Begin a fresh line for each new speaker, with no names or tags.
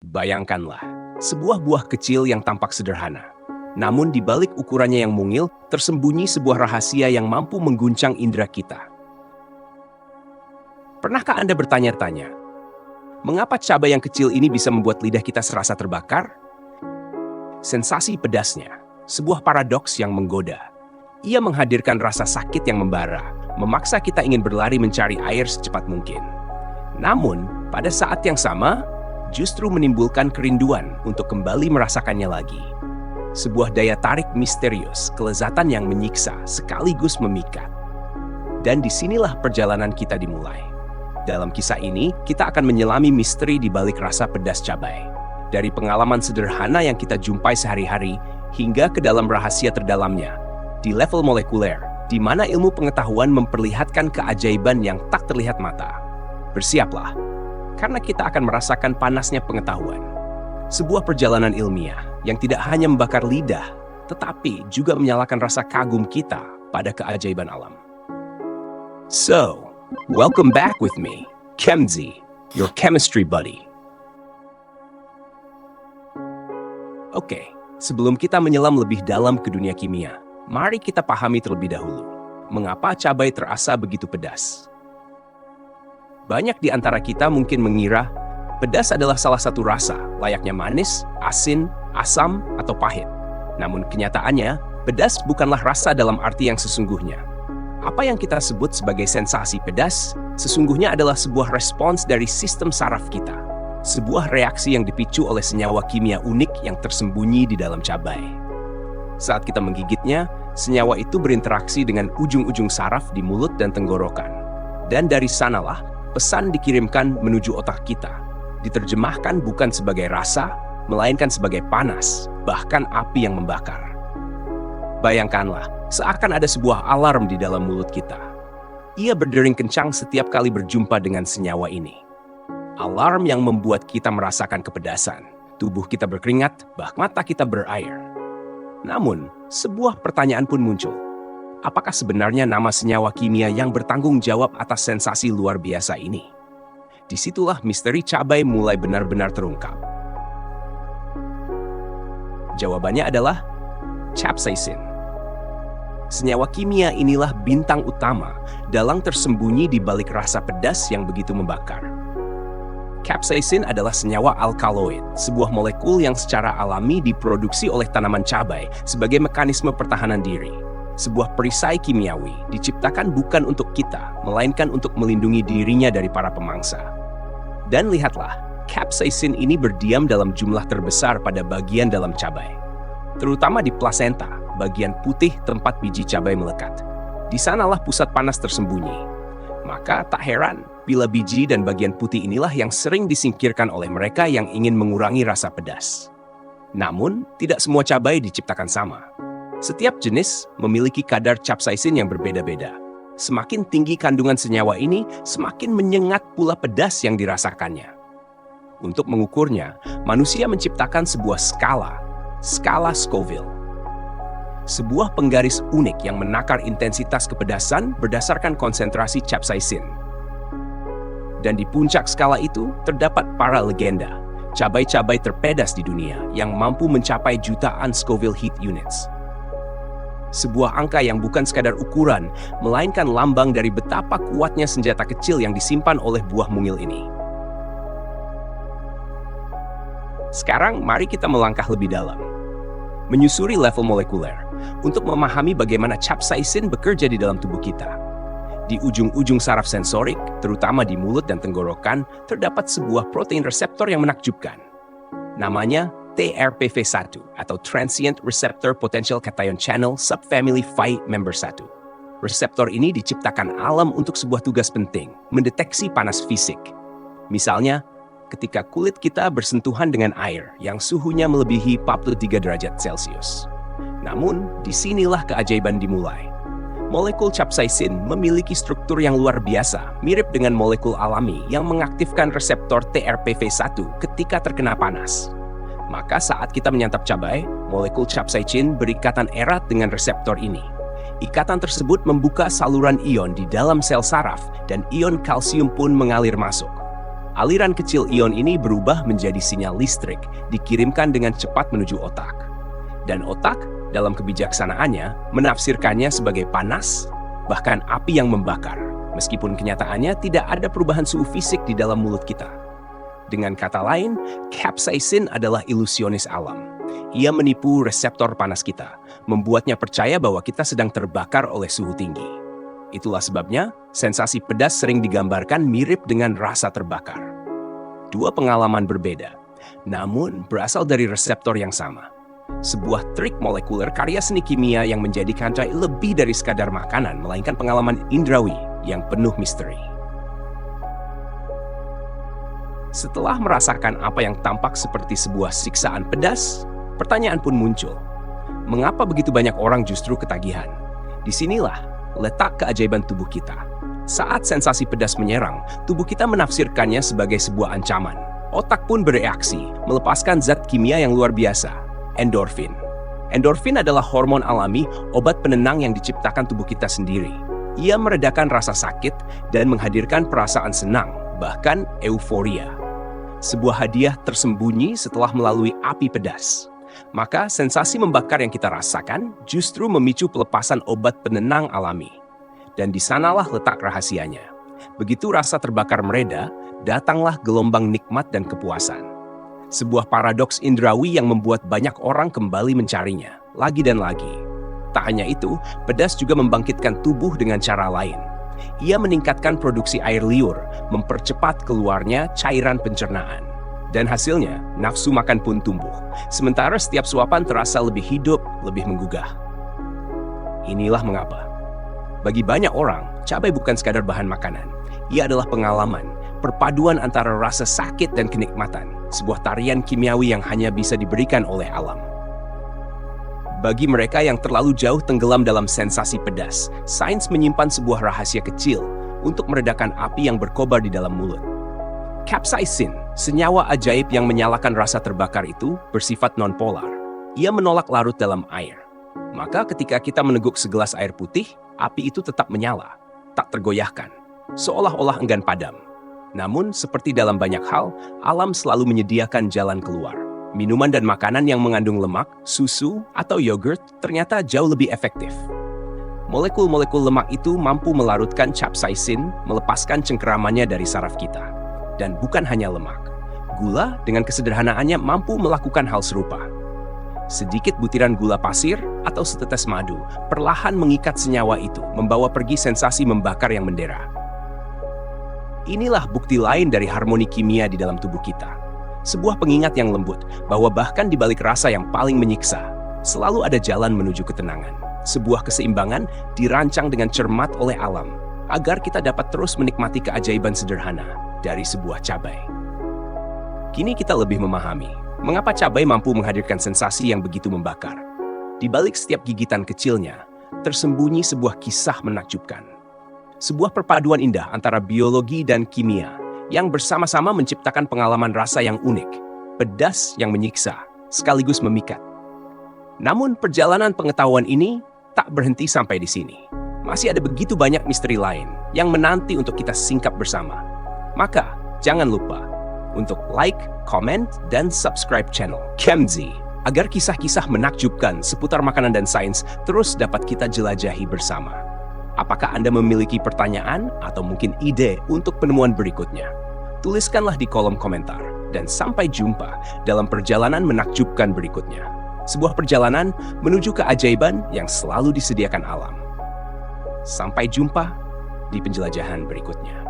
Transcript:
Bayangkanlah, sebuah buah kecil yang tampak sederhana. Namun di balik ukurannya yang mungil, tersembunyi sebuah rahasia yang mampu mengguncang indera kita. Pernahkah Anda bertanya-tanya, mengapa cabai yang kecil ini bisa membuat lidah kita serasa terbakar? Sensasi pedasnya, sebuah paradoks yang menggoda. Ia menghadirkan rasa sakit yang membara, memaksa kita ingin berlari mencari air secepat mungkin. Namun, pada saat yang sama, justru menimbulkan kerinduan untuk kembali merasakannya lagi. Sebuah daya tarik misterius, kelezatan yang menyiksa sekaligus memikat. Dan disinilah perjalanan kita dimulai. Dalam kisah ini, kita akan menyelami misteri di balik rasa pedas cabai. Dari pengalaman sederhana yang kita jumpai sehari-hari, hingga ke dalam rahasia terdalamnya, di level molekuler, di mana ilmu pengetahuan memperlihatkan keajaiban yang tak terlihat mata. Bersiaplah, karena kita akan merasakan panasnya pengetahuan. Sebuah perjalanan ilmiah yang tidak hanya membakar lidah, tetapi juga menyalakan rasa kagum kita pada keajaiban alam. So, welcome back with me, Chemzy, your chemistry buddy. Oke, sebelum kita menyelam lebih dalam ke dunia kimia, mari kita pahami terlebih dahulu, mengapa cabai terasa begitu pedas. Banyak di antara kita mungkin mengira pedas adalah salah satu rasa, layaknya manis, asin, asam, atau pahit. Namun kenyataannya, pedas bukanlah rasa dalam arti yang sesungguhnya. Apa yang kita sebut sebagai sensasi pedas, sesungguhnya adalah sebuah respons dari sistem saraf kita. Sebuah reaksi yang dipicu oleh senyawa kimia unik yang tersembunyi di dalam cabai. Saat kita menggigitnya, senyawa itu berinteraksi dengan ujung-ujung saraf di mulut dan tenggorokan. Dan dari sanalah, pesan dikirimkan menuju otak kita. Diterjemahkan bukan sebagai rasa, melainkan sebagai panas, bahkan api yang membakar. Bayangkanlah, seakan ada sebuah alarm di dalam mulut kita. Ia berdering kencang setiap kali berjumpa dengan senyawa ini. Alarm yang membuat kita merasakan kepedasan. Tubuh kita berkeringat, bahkan mata kita berair. Namun, sebuah pertanyaan pun muncul. Apakah sebenarnya nama senyawa kimia yang bertanggung jawab atas sensasi luar biasa ini? Disitulah misteri cabai mulai benar-benar terungkap. Jawabannya adalah capsaicin. Senyawa kimia inilah bintang utama dalang tersembunyi di balik rasa pedas yang begitu membakar. Capsaicin adalah senyawa alkaloid, sebuah molekul yang secara alami diproduksi oleh tanaman cabai sebagai mekanisme pertahanan diri. Sebuah perisai kimiawi diciptakan bukan untuk kita, melainkan untuk melindungi dirinya dari para pemangsa. Dan lihatlah, capsaicin ini berdiam dalam jumlah terbesar pada bagian dalam cabai. Terutama di plasenta, bagian putih tempat biji cabai melekat. Di sanalah pusat panas tersembunyi. Maka tak heran bila biji dan bagian putih inilah yang sering disingkirkan oleh mereka yang ingin mengurangi rasa pedas. Namun, tidak semua cabai diciptakan sama. Setiap jenis memiliki kadar capsaicin yang berbeda-beda. Semakin tinggi kandungan senyawa ini, semakin menyengat pula pedas yang dirasakannya. Untuk mengukurnya, manusia menciptakan sebuah skala Scoville. Sebuah penggaris unik yang menakar intensitas kepedasan berdasarkan konsentrasi capsaicin. Dan di puncak skala itu, terdapat para legenda, cabai-cabai terpedas di dunia yang mampu mencapai jutaan Scoville heat units. Sebuah angka yang bukan sekadar ukuran, melainkan lambang dari betapa kuatnya senjata kecil yang disimpan oleh buah mungil ini. Sekarang, mari kita melangkah lebih dalam. Menyusuri level molekuler, untuk memahami bagaimana capsaicin bekerja di dalam tubuh kita. Di ujung-ujung saraf sensorik, terutama di mulut dan tenggorokan, terdapat sebuah protein reseptor yang menakjubkan. Namanya TRPV1 atau Transient Receptor Potential Cation Channel Subfamily Phi Member 1. Reseptor ini diciptakan alam untuk sebuah tugas penting, mendeteksi panas fisik. Misalnya, ketika kulit kita bersentuhan dengan air yang suhunya melebihi 43 derajat Celcius. Namun, disinilah keajaiban dimulai. Molekul capsaicin memiliki struktur yang luar biasa, mirip dengan molekul alami yang mengaktifkan reseptor TRPV1 ketika terkena panas. Maka saat kita menyantap cabai, molekul capsaicin berikatan erat dengan reseptor ini. Ikatan tersebut membuka saluran ion di dalam sel saraf dan ion kalsium pun mengalir masuk. Aliran kecil ion ini berubah menjadi sinyal listrik, dikirimkan dengan cepat menuju otak. Dan otak, dalam kebijaksanaannya, menafsirkannya sebagai panas, bahkan api yang membakar, meskipun kenyataannya tidak ada perubahan suhu fisik di dalam mulut kita. Dengan kata lain, capsaicin adalah ilusionis alam. Ia menipu reseptor panas kita, membuatnya percaya bahwa kita sedang terbakar oleh suhu tinggi. Itulah sebabnya, sensasi pedas sering digambarkan mirip dengan rasa terbakar. Dua pengalaman berbeda, namun berasal dari reseptor yang sama. Sebuah trik molekuler karya seni kimia yang menjadikan chai lebih dari sekadar makanan, melainkan pengalaman indrawi yang penuh misteri. Setelah merasakan apa yang tampak seperti sebuah siksaan pedas, pertanyaan pun muncul. Mengapa begitu banyak orang justru ketagihan? Disinilah letak keajaiban tubuh kita. Saat sensasi pedas menyerang, tubuh kita menafsirkannya sebagai sebuah ancaman. Otak pun bereaksi, melepaskan zat kimia yang luar biasa, endorfin. Endorfin adalah hormon alami, obat penenang yang diciptakan tubuh kita sendiri. Ia meredakan rasa sakit dan menghadirkan perasaan senang, bahkan euforia. Sebuah hadiah tersembunyi setelah melalui api pedas. Maka sensasi membakar yang kita rasakan justru memicu pelepasan obat penenang alami. Dan di sanalah letak rahasianya. Begitu rasa terbakar mereda, datanglah gelombang nikmat dan kepuasan. Sebuah paradoks indrawi yang membuat banyak orang kembali mencarinya, lagi dan lagi. Tak hanya itu, pedas juga membangkitkan tubuh dengan cara lain. Ia meningkatkan produksi air liur, mempercepat keluarnya cairan pencernaan. Dan hasilnya, nafsu makan pun tumbuh. Sementara setiap suapan terasa lebih hidup, lebih menggugah. Inilah mengapa. Bagi banyak orang, cabai bukan sekadar bahan makanan. Ia adalah pengalaman, perpaduan antara rasa sakit dan kenikmatan. Sebuah tarian kimiawi yang hanya bisa diberikan oleh alam. Bagi mereka yang terlalu jauh tenggelam dalam sensasi pedas, sains menyimpan sebuah rahasia kecil untuk meredakan api yang berkobar di dalam mulut. Capsaicin, senyawa ajaib yang menyalakan rasa terbakar itu, bersifat nonpolar. Ia menolak larut dalam air. Maka ketika kita meneguk segelas air putih, api itu tetap menyala, tak tergoyahkan, seolah-olah enggan padam. Namun, seperti dalam banyak hal, alam selalu menyediakan jalan keluar. Minuman dan makanan yang mengandung lemak, susu, atau yogurt ternyata jauh lebih efektif. Molekul-molekul lemak itu mampu melarutkan capsaicin, melepaskan cengkeramannya dari saraf kita. Dan bukan hanya lemak. Gula dengan kesederhanaannya mampu melakukan hal serupa. Sedikit butiran gula pasir atau setetes madu perlahan mengikat senyawa itu, membawa pergi sensasi membakar yang mendera. Inilah bukti lain dari harmoni kimia di dalam tubuh kita. Sebuah pengingat yang lembut bahwa bahkan di balik rasa yang paling menyiksa, selalu ada jalan menuju ketenangan. Sebuah keseimbangan dirancang dengan cermat oleh alam, agar kita dapat terus menikmati keajaiban sederhana dari sebuah cabai. Kini kita lebih memahami mengapa cabai mampu menghadirkan sensasi yang begitu membakar. Di balik setiap gigitan kecilnya, tersembunyi sebuah kisah menakjubkan. Sebuah perpaduan indah antara biologi dan kimia, yang bersama-sama menciptakan pengalaman rasa yang unik, pedas yang menyiksa, sekaligus memikat. Namun perjalanan pengetahuan ini tak berhenti sampai di sini. Masih ada begitu banyak misteri lain yang menanti untuk kita singkap bersama. Maka, jangan lupa untuk like, comment, dan subscribe channel Chemzy agar kisah-kisah menakjubkan seputar makanan dan sains terus dapat kita jelajahi bersama. Apakah Anda memiliki pertanyaan atau mungkin ide untuk penemuan berikutnya? Tuliskanlah di kolom komentar dan sampai jumpa dalam perjalanan menakjubkan berikutnya. Sebuah perjalanan menuju keajaiban yang selalu disediakan alam. Sampai jumpa di penjelajahan berikutnya.